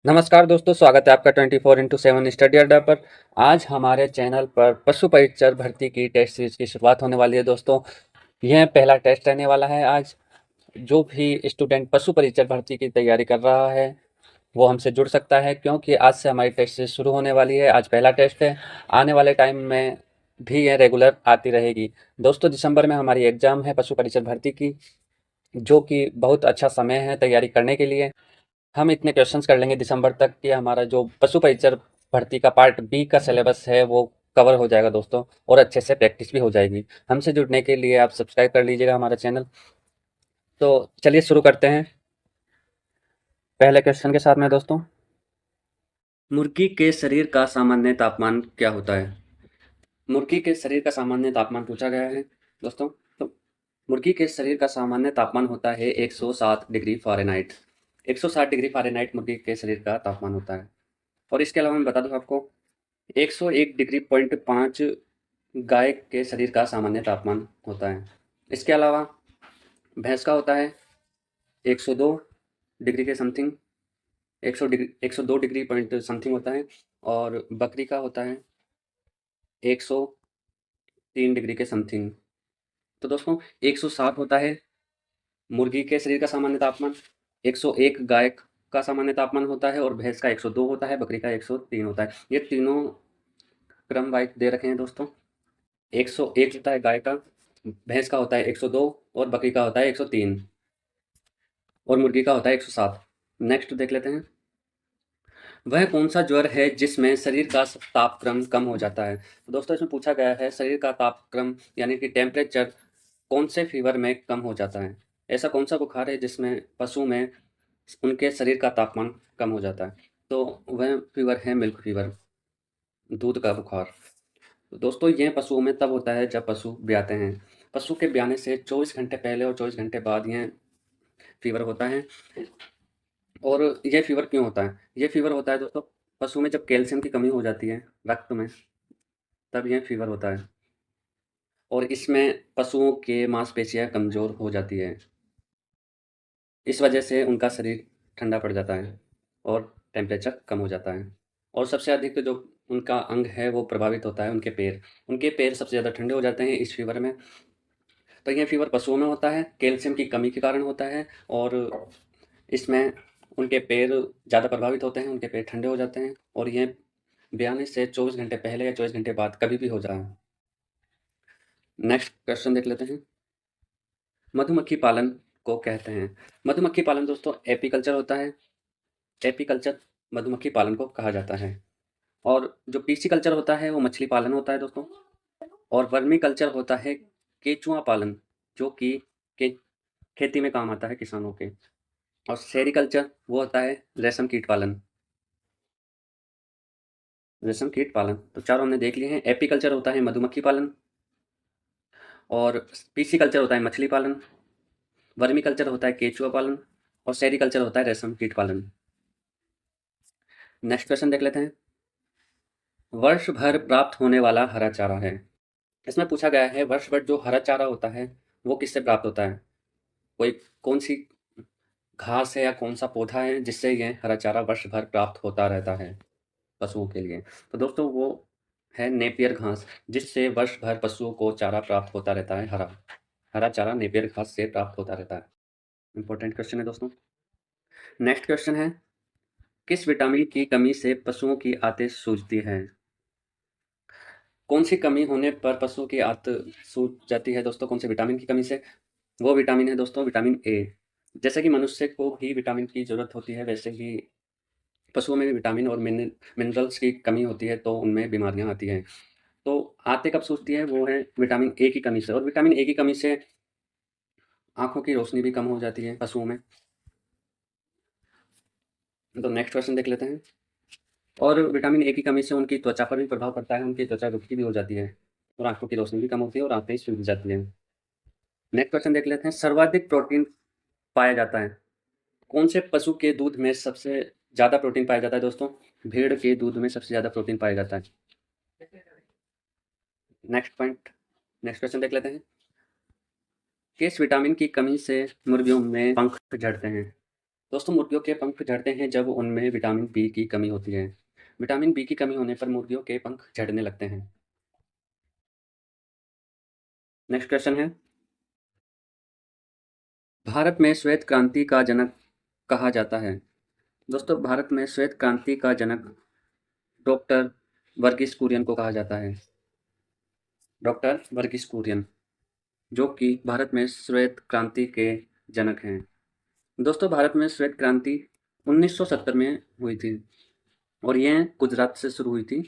नमस्कार दोस्तों, स्वागत है आपका 24/7 स्टडी अड्डा पर। आज हमारे चैनल पर पशु परिचर भर्ती की टेस्ट सीरीज की शुरुआत होने वाली है दोस्तों। यह पहला टेस्ट रहने वाला है आज। जो भी स्टूडेंट पशु परिचर भर्ती की तैयारी कर रहा है वो हमसे जुड़ सकता है, क्योंकि आज से हमारी टेस्ट सीरीज शुरू होने वाली है। आज पहला टेस्ट है। आने वाले टाइम में भी यह रेगुलर आती रहेगी दोस्तों। दिसंबर में हमारी एग्जाम है पशु परिचर भर्ती की, जो कि बहुत अच्छा समय है तैयारी करने के लिए। हम इतने क्वेश्चंस कर लेंगे दिसंबर तक कि हमारा जो पशु परिचर भर्ती का पार्ट बी का सिलेबस है वो कवर हो जाएगा दोस्तों, और अच्छे से प्रैक्टिस भी हो जाएगी। हमसे जुड़ने के लिए आप सब्सक्राइब कर लीजिएगा हमारा चैनल। तो चलिए शुरू करते हैं पहले क्वेश्चन के साथ में दोस्तों। मुर्गी के शरीर का सामान्य तापमान क्या होता है? मुर्गी के शरीर का सामान्य तापमान पूछा गया है दोस्तों। तो मुर्गी के शरीर का सामान्य तापमान होता है 107 डिग्री फ़ारेनहाइट। 107 डिग्री फ़ारेनहाइट मुर्गी के शरीर का तापमान होता है। और इसके अलावा मैं बता दूं आपको, 101 डिग्री पॉइंट 5 गाय के शरीर का सामान्य तापमान होता है। इसके अलावा भैंस का होता है 102 डिग्री के समथिंग, 102 डिग्री पॉइंट समथिंग होता है। और बकरी का होता है 103 डिग्री के समथिंग। तो दोस्तों 107 होता है मुर्गी के शरीर का सामान्य तापमान, 101 गाय का सामान्य तापमान होता है, और भैंस का 102 होता है, बकरी का 103 होता है। ये तीनों क्रम वाइज दे रखे हैं दोस्तों। 101 होता है गाय का, भैंस का होता है 102, और बकरी का होता है 103, और मुर्गी का होता है 107। नेक्स्ट देख लेते हैं। वह कौन सा ज्वर है जिसमें शरीर का तापक्रम कम हो जाता है? तो दोस्तों इसमें पूछा गया है शरीर का तापक्रम यानी कि टेम्परेचर कौन से फीवर में कम हो जाता है? ऐसा कौन सा बुखार है जिसमें पशु में उनके शरीर का तापमान कम हो जाता है? तो वह फीवर है मिल्क फीवर, दूध का बुखार। तो दोस्तों यह पशुओं में तब होता है जब पशु ब्याते हैं। पशु के ब्याने से 24 घंटे पहले और 24 घंटे बाद यह फीवर होता है। और यह फीवर क्यों होता है? यह फीवर होता है दोस्तों पशु में जब कैल्शियम की कमी हो जाती है रक्त में, तब यह फीवर होता है। और इसमें पशुओं के मांसपेशियां कमज़ोर हो जाती है। इस वजह से उनका शरीर ठंडा पड़ जाता है और टेम्परेचर कम हो जाता है। और सबसे अधिक जो उनका अंग है वो प्रभावित होता है उनके पैर। उनके पैर सबसे ज़्यादा ठंडे हो जाते हैं इस फीवर में। तो यह फीवर पशुओं में होता है, कैल्शियम की कमी के कारण होता है। और इसमें उनके पैर ज़्यादा प्रभावित होते हैं, उनके पैर ठंडे हो जाते हैं। और यह ब्याने से 24 घंटे पहले या 24 घंटे बाद कभी भी हो जाए। नेक्स्ट क्वेश्चन देख लेते हैं। मधुमक्खी पालन को कहते हैं। मधुमक्खी पालन दोस्तों एपीकल्चर होता है। एपीकल्चर मधुमक्खी पालन को कहा जाता है। और जो पीसी कल्चर होता है वो मछली पालन होता है दोस्तों। और वर्मी कल्चर होता है केचुआ पालन, जो कि के खेती में काम आता है किसानों के। और सेरीकल्चर वो होता है रेशम कीट पालन। रेशम कीट पालन तो चारों हमने देख लिए हैं। एपीकल्चर होता है मधुमक्खी पालन, और पीसी कल्चर होता है मछली पालन, वर्मी कल्चर होता है केचुआ पालन, और सेरीकल्चर होता है रेशम कीट पालन। नेक्स्ट क्वेश्चन देख लेते हैं। वर्ष भर प्राप्त होने वाला हरा चारा है। इसमें पूछा गया है वर्ष भर जो हरा चारा होता है वो किससे प्राप्त होता है? कोई कौन सी घास है या कौन सा पौधा है जिससे यह हरा चारा वर्ष भर प्राप्त होता रहता है पशुओं के लिए? तो दोस्तों वो है नेपियर घास, जिससे वर्ष भर पशुओं को चारा प्राप्त होता रहता है। हरा हरा चारा नेपियर घास से प्राप्त होता रहता है। इंपॉर्टेंट क्वेश्चन है दोस्तों। नेक्स्ट क्वेश्चन है, किस विटामिन की कमी से पशुओं की आंतें सूजती है? कौन सी कमी होने पर पशुओं की आंत सूज जाती है दोस्तों? कौन से विटामिन की कमी से? वो विटामिन है दोस्तों विटामिन ए। जैसे कि मनुष्य को भी विटामिन की ज़रूरत होती है, वैसे ही पशुओं में भी विटामिन और मिनरल्स की कमी होती है, तो उनमें बीमारियां आती हैं। तो आंतें कब सूजती है? वो है विटामिन ए की कमी से। और विटामिन ए की कमी से आंखों की रोशनी भी कम हो जाती है पशुओं में। तो नेक्स्ट क्वेश्चन देख लेते हैं। और विटामिन ए की कमी से उनकी त्वचा पर भी प्रभाव पड़ता है, उनकी त्वचा रुखी भी हो जाती है, और आंखों की रोशनी भी कम होती है, और आंतें सूज जाती हैं। नेक्स्ट क्वेश्चन देख लेते हैं। सर्वाधिक प्रोटीन पाया जाता है कौन से पशु के दूध में? सबसे ज़्यादा प्रोटीन पाया जाता है दोस्तों भेड़ के दूध में सबसे ज़्यादा प्रोटीन पाया जाता है। नेक्स्ट क्वेश्चन देख लेते हैं। किस विटामिन की कमी से मुर्गियों में पंख झड़ते हैं? दोस्तों मुर्गियों के पंख झड़ते हैं जब उनमें विटामिन बी की कमी होती है। विटामिन बी की कमी होने पर मुर्गियों के पंख झड़ने लगते हैं। नेक्स्ट क्वेश्चन है, भारत में श्वेत क्रांति का जनक कहा जाता है। दोस्तों भारत में श्वेत क्रांति का जनक डॉक्टर वर्गीस कुरियन को कहा जाता है। डॉक्टर वर्गीस कुरियन, जो कि भारत में श्वेत क्रांति के जनक हैं। दोस्तों भारत में श्वेत क्रांति 1970 में हुई थी और यह गुजरात से शुरू हुई थी।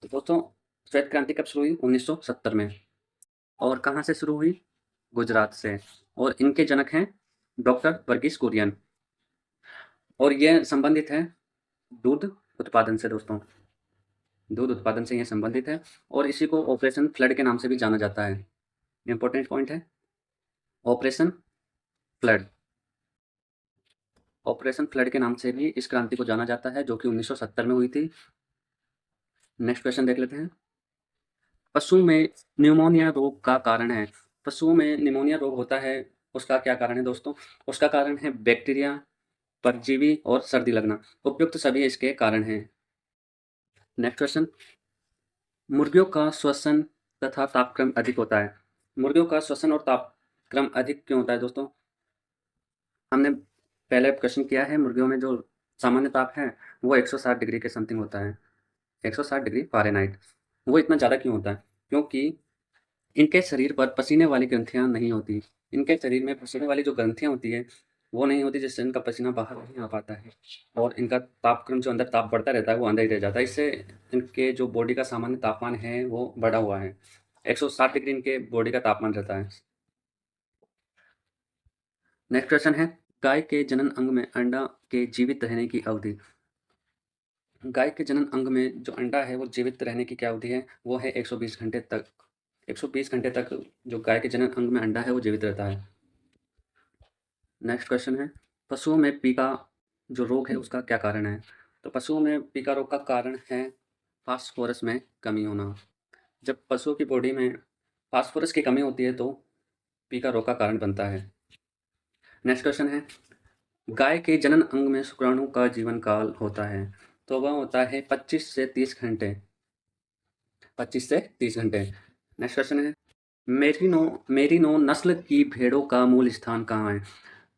तो दोस्तों श्वेत क्रांति कब शुरू हुई? 1970 में। और कहाँ से शुरू हुई? गुजरात से। और इनके जनक हैं डॉक्टर वर्गीस कुरियन। और यह संबंधित है दूध उत्पादन से। दोस्तों दूध उत्पादन से यह संबंधित है और इसी को ऑपरेशन फ्लड के नाम से भी जाना जाता है। इंपॉर्टेंट पॉइंट है, ऑपरेशन फ्लड। ऑपरेशन फ्लड के नाम से भी इस क्रांति को जाना जाता है, जो कि 1970 में हुई थी। नेक्स्ट क्वेश्चन देख लेते हैं, पशु में न्यूमोनिया रोग का कारण है। पशुओं में निमोनिया रोग होता है, उसका क्या कारण है दोस्तों? उसका कारण है बैक्टीरिया, परजीवी और सर्दी लगना। उपयुक्त सभी इसके कारण हैं। नेक्स्ट क्वेश्चन, मुर्गियों का श्वसन तथा तापक्रम अधिक होता है। मुर्गियों का श्वसन और तापक्रम अधिक क्यों होता है दोस्तों? हमने पहले क्वेश्चन किया है, मुर्गियों में जो सामान्य ताप है वो 160 डिग्री के समथिंग होता है, 160 डिग्री फ़ारेनहाइट। वो इतना ज़्यादा क्यों होता है? क्योंकि इनके शरीर पर पसीने वाली ग्रंथियाँ नहीं होती। इनके शरीर में पसीने वाली जो ग्रंथियाँ होती है वो नहीं होती, जिससे इनका पसीना बाहर नहीं आ पाता है और इनका तापक्रम जो अंदर ताप बढ़ता रहता है वो अंदर ही रह जाता है। इससे इनके जो बॉडी का सामान्य तापमान है वो बढ़ा हुआ है, 160 डिग्री इनके बॉडी का तापमान रहता है। नेक्स्ट क्वेश्चन है, गाय के जनन अंग में अंडा के जीवित रहने की अवधि। गाय के जनन अंग में जो अंडा है वो जीवित रहने की क्या अवधि है? वो है 120 घंटे तक। 120 घंटे तक जो गाय के जनन अंग में अंडा है वो जीवित रहता है। नेक्स्ट क्वेश्चन है, पशुओं में पीका जो रोग है उसका क्या कारण है? तो पशुओं में पीका रोग का कारण है फास्फोरस में कमी होना। जब पशुओं की बॉडी में फास्फोरस की कमी होती है तो पीका रोग का कारण बनता है। नेक्स्ट क्वेश्चन है, गाय के जनन अंग में शुक्राणु का जीवन काल होता है। तो वह होता है 25 से 30 घंटे। 25 से 30 घंटे। नेक्स्ट क्वेश्चन है, मेरिनो मेरिनो नस्ल की भेड़ों का मूल स्थान कहाँ है?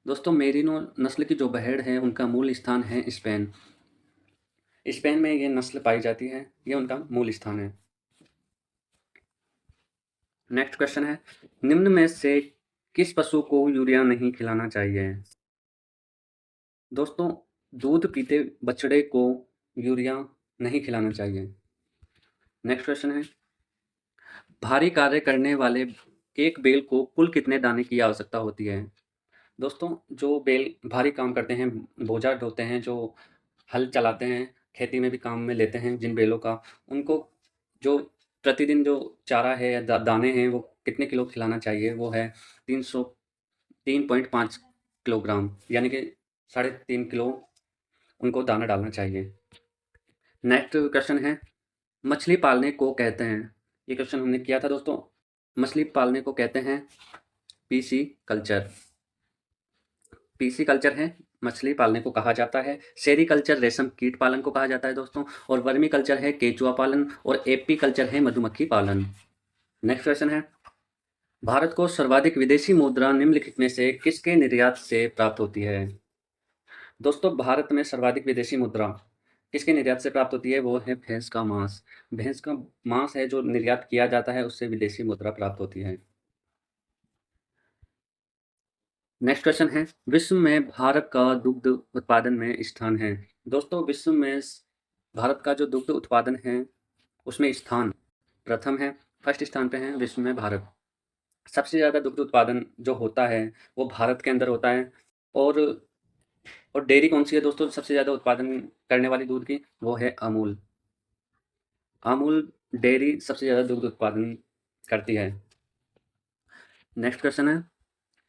दोस्तों मेरिनो नस्ल की जो भेड़ है उनका मूल स्थान है स्पेन। स्पेन में ये नस्ल पाई जाती है, ये उनका मूल स्थान है। नेक्स्ट क्वेश्चन है, निम्न में से किस पशु को यूरिया नहीं खिलाना चाहिए? दोस्तों दूध पीते बछड़े को यूरिया नहीं खिलाना चाहिए। नेक्स्ट क्वेश्चन है, भारी कार्य करने वाले एक बैल को कुल कितने दाने की आवश्यकता होती है? दोस्तों जो बैल भारी काम करते हैं, बोझा ढोते हैं, जो हल चलाते हैं, खेती में भी काम में लेते हैं जिन बैलों का, उनको जो प्रतिदिन जो चारा है या दाने हैं वो कितने किलो खिलाना चाहिए? वो है 3.5 किलोग्राम, यानी कि 3.5 किलो उनको दाना डालना चाहिए। नेक्स्ट क्वेश्चन है, मछली पालने को कहते हैं। ये क्वेश्चन हमने किया था दोस्तों। मछली पालने को कहते हैं पीसी कल्चर। पीसी कल्चर है मछली पालने को कहा जाता है। सेरीकल्चर रेशम कीट पालन को कहा जाता है दोस्तों। और वर्मी कल्चर है केचुआ पालन। और एपी कल्चर है मधुमक्खी पालन। नेक्स्ट क्वेश्चन है, भारत को सर्वाधिक विदेशी मुद्रा निम्नलिखित में से किसके निर्यात से प्राप्त होती है? दोस्तों भारत में सर्वाधिक विदेशी मुद्रा किसके निर्यात से प्राप्त होती है? वो है भैंस का मांस। भैंस का मांस है जो निर्यात किया जाता है, उससे विदेशी मुद्रा प्राप्त होती है। नेक्स्ट क्वेश्चन है, विश्व में भारत का दुग्ध उत्पादन में स्थान है। दोस्तों विश्व में भारत का जो दुग्ध उत्पादन है उसमें स्थान प्रथम है, फर्स्ट स्थान पे है विश्व में भारत। सबसे ज़्यादा दुग्ध उत्पादन जो होता है वो भारत के अंदर होता है। और डेयरी कौन सी है दोस्तों सबसे ज़्यादा उत्पादन करने वाली दूध की? वो है अमूल। अमूल डेयरी सबसे ज़्यादा दुग्ध उत्पादन करती है। नेक्स्ट क्वेश्चन है,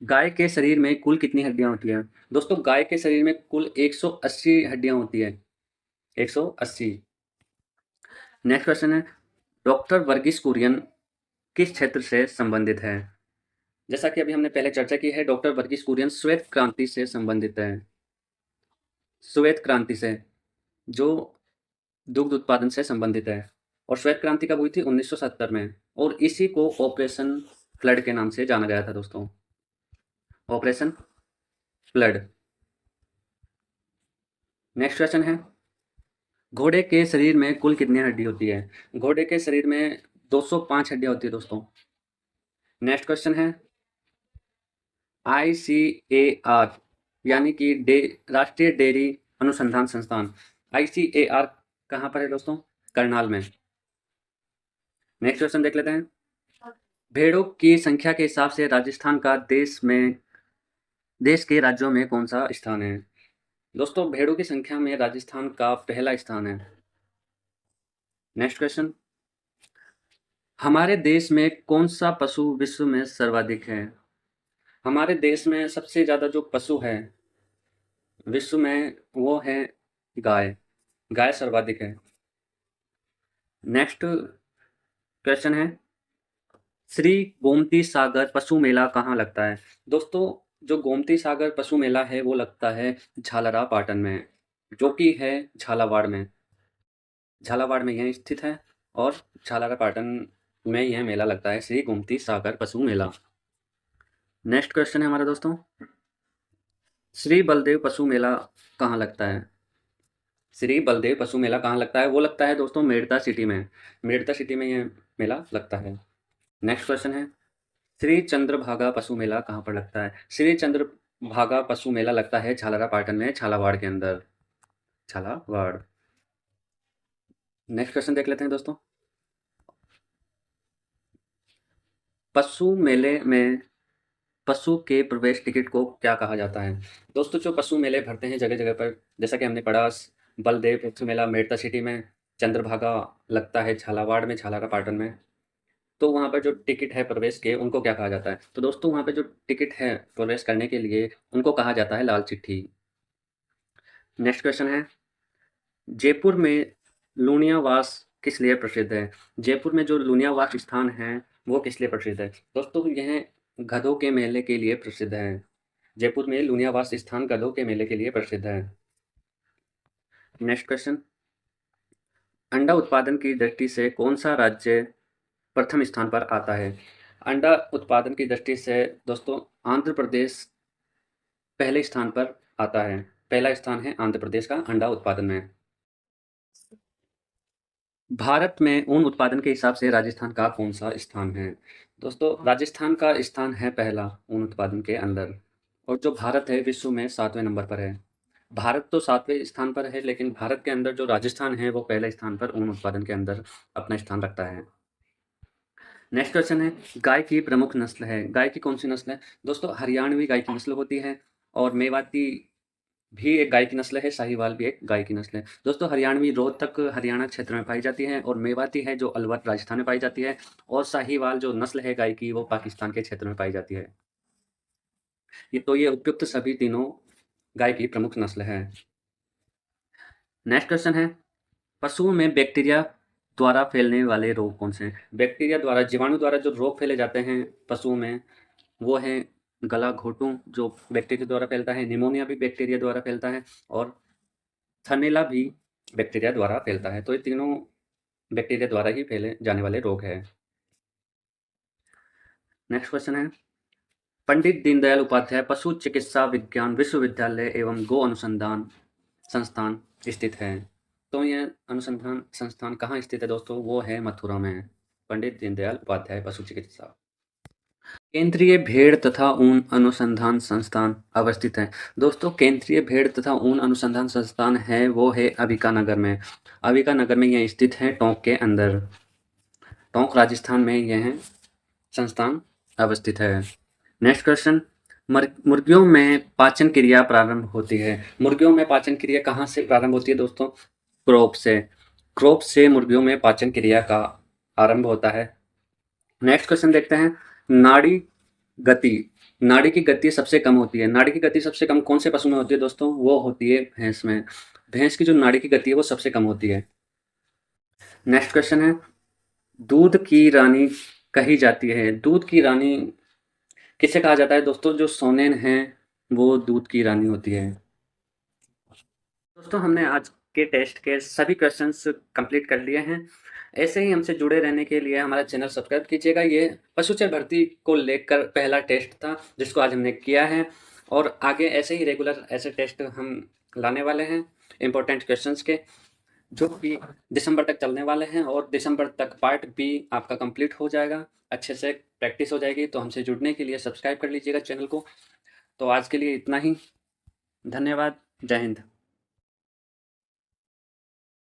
गाय के शरीर में कुल कितनी हड्डियां होती हैं? दोस्तों गाय के शरीर में कुल 180 हड्डियां होती है, 180। नेक्स्ट क्वेश्चन है, डॉक्टर वर्गीस कुरियन किस क्षेत्र से संबंधित है? जैसा कि अभी हमने पहले चर्चा की है, डॉक्टर वर्गीस कुरियन श्वेत क्रांति से संबंधित है। श्वेत क्रांति से, जो दुग्ध उत्पादन से संबंधित है। और श्वेत क्रांति कब हुई थी? 1970 में। और इसी को ऑपरेशन फ्लड के नाम से जाना गया था दोस्तों। Operation flood. नेक्स्ट क्वेश्चन है, घोड़े के शरीर में कुल कितनी हड्डी होती है? घोड़े के शरीर में 205 हड्डियां होती है दोस्तों। नेक्स्ट क्वेश्चन है, ICAR यानी कि राष्ट्रीय डेयरी अनुसंधान संस्थान, ICAR कहाँ पर है दोस्तों? करनाल में। नेक्स्ट क्वेश्चन देख लेते हैं, भेड़ों की संख्या के हिसाब से राजस्थान का देश के राज्यों में कौन सा स्थान है? दोस्तों, भेड़ों की संख्या में राजस्थान का पहला स्थान है। नेक्स्ट क्वेश्चन, हमारे देश में कौन सा पशु विश्व में सर्वाधिक है? हमारे देश में सबसे ज़्यादा जो पशु है विश्व में, वो है गाय। गाय सर्वाधिक है। नेक्स्ट क्वेश्चन है, श्री गोमती सागर पशु मेला कहाँ लगता है? दोस्तों, जो गोमती सागर पशु मेला है वो लगता है झालरा पाटन में, जो कि है झालावाड़ में। झालावाड़ में यह स्थित है और झालरा पाटन में यह मेला लगता है, श्री गोमती सागर पशु मेला। नेक्स्ट क्वेश्चन है हमारा दोस्तों, श्री बलदेव पशु मेला कहाँ लगता है? श्री बलदेव पशु मेला कहाँ लगता है? वो लगता है दोस्तों मेड़ता सिटी में। मेड़ता सिटी में यह मेला लगता है। नेक्स्ट क्वेश्चन है, श्री चंद्रभागा पशु मेला कहाँ पर लगता है? श्री चंद्रभागा पशु मेला लगता है झालरा पाटन में, झालावाड़ के अंदर। झालावाड़। नेक्स्ट क्वेश्चन देख लेते हैं दोस्तों, पशु मेले में पशु के प्रवेश टिकट को क्या कहा जाता है? दोस्तों, जो पशु मेले भरते हैं जगह जगह पर, जैसा कि हमने पढ़ा, बलदेव पशु मेला मेड़ता सिटी में, चंद्रभागा लगता है झालावाड़ में, झालरा पाटन में। तो वहाँ पर जो टिकट है प्रवेश के, उनको क्या कहा जाता है? तो दोस्तों, वहाँ पे जो टिकट है प्रवेश करने के लिए, उनको कहा जाता है लाल चिट्ठी। नेक्स्ट क्वेश्चन है, जयपुर में लूणियावास किस लिए प्रसिद्ध है? जयपुर में जो लूणियावास स्थान है वो किस लिए प्रसिद्ध है? दोस्तों, यह गधों के मेले के लिए प्रसिद्ध है। जयपुर में लूणियावास स्थान गधों के मेले के लिए प्रसिद्ध है। नेक्स्ट क्वेश्चन, अंडा उत्पादन की दृष्टि से कौन सा राज्य प्रथम स्थान पर आता है? अंडा उत्पादन की दृष्टि से दोस्तों आंध्र प्रदेश पहले स्थान पर आता है। पहला स्थान है आंध्र प्रदेश का अंडा उत्पादन में। भारत में ऊन उत्पादन के हिसाब से राजस्थान का कौन सा स्थान है? दोस्तों, राजस्थान का स्थान है पहला ऊन उत्पादन के अंदर। और जो भारत है विश्व में 7वें नंबर पर है। भारत तो 7वें स्थान पर है, लेकिन भारत के अंदर जो राजस्थान है वो पहले स्थान पर ऊन उत्पादन के अंदर अपना स्थान रखता है। नेक्स्ट क्वेश्चन है, गाय की प्रमुख नस्ल है। गाय की कौन सी नस्ल है? दोस्तों, हरियाणवी गाय की नस्ल होती है, और मेवाती भी एक गाय की नस्ल है, साहिवाल भी एक गाय की नस्ल है। दोस्तों, हरियाणवी रोहतक हरियाणा क्षेत्र में पाई जाती है, और मेवाती है जो अलवर राजस्थान में पाई जाती है, और साहिवाल जो नस्ल है गाय की वो पाकिस्तान के क्षेत्र में पाई जाती है। ये उपयुक्त सभी तीनों गाय की प्रमुख नस्ल है। नेक्स्ट क्वेश्चन है, पशुओं में बैक्टीरिया द्वारा फैलने वाले रोग कौन से हैं? बैक्टीरिया द्वारा, जीवाणु द्वारा जो रोग फैले जाते हैं पशुओं में, वो है गला घोटू जो बैक्टीरिया द्वारा फैलता है, निमोनिया भी बैक्टीरिया द्वारा फैलता है, और थनैला भी बैक्टीरिया द्वारा फैलता है। तो ये तीनों बैक्टीरिया द्वारा ही फैले जाने वाले रोग हैं। नेक्स्ट क्वेश्चन है, पंडित दीनदयाल उपाध्याय पशु चिकित्सा विज्ञान विश्वविद्यालय एवं गो अनुसंधान संस्थान स्थित है। तो यह अनुसंधान संस्थान कहाँ स्थित है दोस्तों? वो है मथुरा में। पंडित दीनदयाल उपाध्याय पशु चिकित्सा। केंद्रीय भेड़ तथा ऊन अनुसंधान संस्थान अवस्थित है। दोस्तों, केंद्रीय भेड़ तथा ऊन अनुसंधान संस्थान है वो है अबिकानगर में। अबिकानगर में यह स्थित है, टोंक के अंदर। टोंक राजस्थान में यह संस्थान अवस्थित है। नेक्स्ट क्वेश्चन, मुर्गियों में पाचन क्रिया प्रारंभ होती है। मुर्गियों में पाचन क्रिया कहाँ से प्रारंभ होती है दोस्तों? क्रोप से। क्रोप से मुर्गियों में पाचन क्रिया का आरंभ होता है। नेक्स्ट क्वेश्चन देखते हैं, नाड़ी की गति सबसे कम होती है। नाड़ी की गति सबसे कम कौन से पशु में होती है दोस्तों? वो होती है भैंस में। भैंस की जो नाड़ी की गति है वो सबसे कम होती है। नेक्स्ट क्वेश्चन है, दूध की रानी कही जाती है। दूध की रानी किसे कहा जाता है दोस्तों? जो सोनेन है वो दूध की रानी होती है। दोस्तों हमने आज के टेस्ट के सभी क्वेश्चंस कंप्लीट कर लिए हैं। ऐसे ही हमसे जुड़े रहने के लिए हमारा चैनल सब्सक्राइब कीजिएगा। ये पशुचर भर्ती को लेकर पहला टेस्ट था जिसको आज हमने किया है, और आगे ऐसे ही रेगुलर ऐसे टेस्ट हम लाने वाले हैं इम्पोर्टेंट क्वेश्चंस के, जो कि दिसंबर तक चलने वाले हैं, और दिसंबर तक पार्ट बी आपका कंप्लीट हो जाएगा, अच्छे से प्रैक्टिस हो जाएगी। तो हमसे जुड़ने के लिए सब्सक्राइब कर लीजिएगा चैनल को। तो आज के लिए इतना ही। धन्यवाद। जय हिंद।